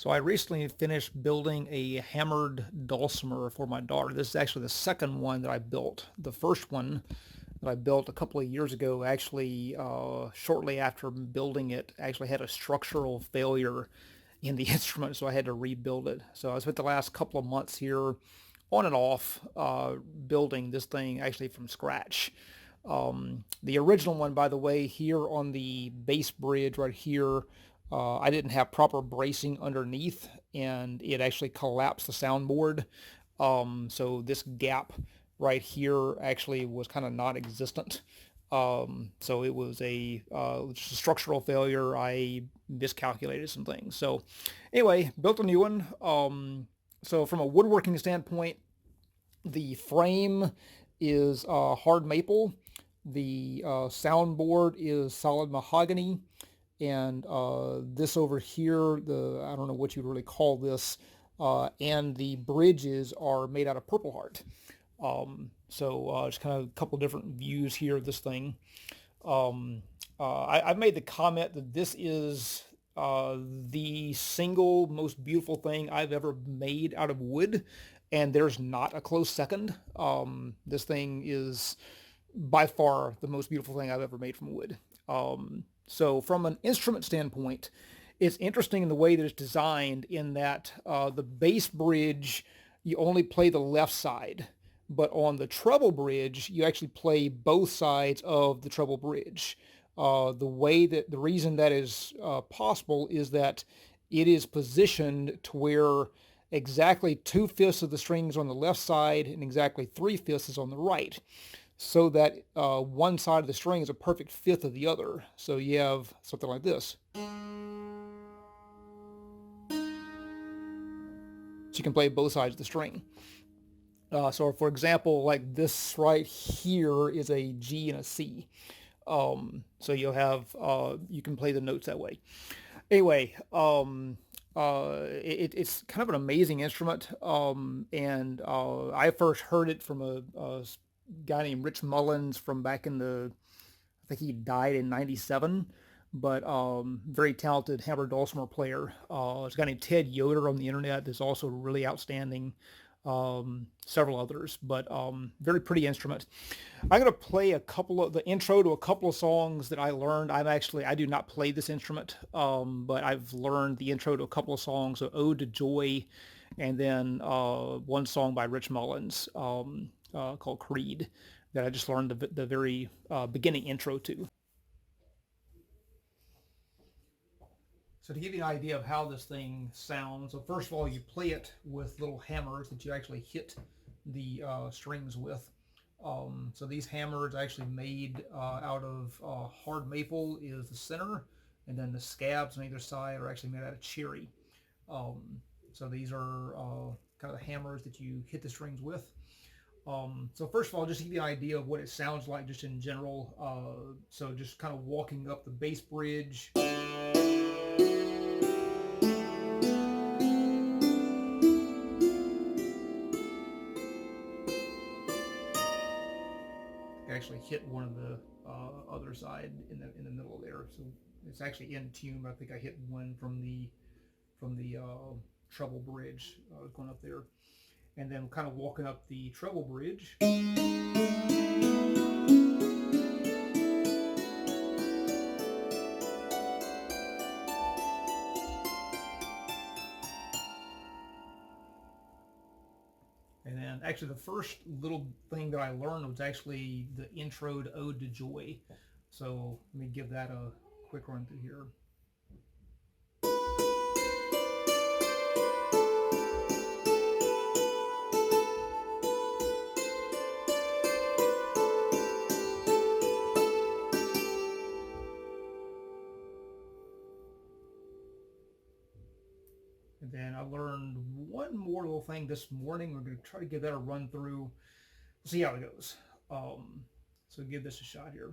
So I recently finished building a hammered dulcimer for my daughter. This is actually the second one that I built. The first one that I built a couple of years ago, actually, shortly after building it, actually had a structural failure in the instrument, so I had to rebuild it. So I spent the last couple of months here on and off building this thing actually from scratch. The original one, by the way, here on the base bridge right here, I didn't have proper bracing underneath, and it actually collapsed the soundboard. So this gap right here actually was kind of non-existent. So it was just a structural failure. I miscalculated some things. So anyway, built a new one. So from a woodworking standpoint, the frame is hard maple. The soundboard is solid mahogany, and this over here, I don't know what you'd really call this, and the bridges are made out of Purple Heart. So just kind of a couple different views here of this thing. I've made the comment that this is the single most beautiful thing I've ever made out of wood, and there's not a close second. This thing is by far the most beautiful thing I've ever made from wood. So from an instrument standpoint, it's interesting in the way that it's designed in that the bass bridge, you only play the left side, but on the treble bridge, you actually play both sides of the treble bridge. The reason that is possible is that it is positioned to where exactly 2/5 of the strings on the left side and exactly 3/5 is on the right, so that one side of the string is a perfect fifth of the other. So you have something like this. So you can play both sides of the string. So for example, like this right here is a G and a C. So you'll have, you can play the notes that way. Anyway, it's kind of an amazing instrument. And I first heard it from a guy named Rich Mullins from back in I think he died in '97, but very talented hammer dulcimer player. There's a guy named Ted Yoder on the internet that's also really outstanding. Several others, but very pretty instrument. I'm going to play the intro to a couple of songs that I learned. I do not play this instrument, but I've learned the intro to a couple of songs, so Ode to Joy, and then one song by Rich Mullins called Creed that I just learned the very beginning intro to. So to give you an idea of how this thing sounds, so first of all, you play it with little hammers that you actually hit the strings with. So these hammers actually made out of hard maple is the center, and then the scabs on either side are actually made out of cherry. Um, so these are kind of the hammers that you hit the strings with. So first of all, just to give you an idea of what it sounds like just in general. So just kind of walking up the bass bridge. Actually hit one of the other side in the middle there, so it's actually in tune. But I think I hit one from the treble bridge going up there, and then kind of walking up the treble bridge. And then actually the first little thing that I learned was actually the intro to Ode to Joy. So let me give that a quick run through here. And then I learned one more little thing this morning. We're going to try to give that a run through, see how it goes. So give this a shot here.